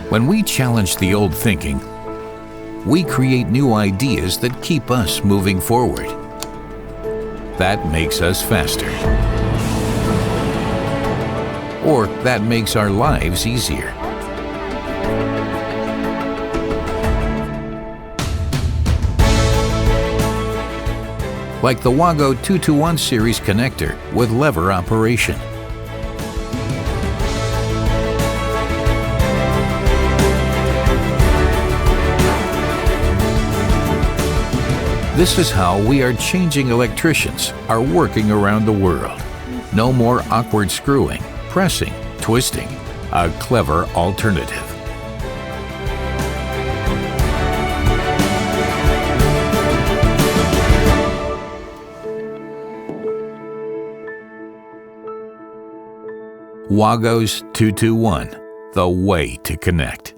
When we challenge the old thinking, we create new ideas that keep us moving forward. That makes us faster. Or that makes our lives easier. Like the Wago 221 series connector with lever operation. This is how we are changing electricians are working around the world. No more awkward screwing, pressing, twisting. A clever alternative. Wago's 221, the way to connect.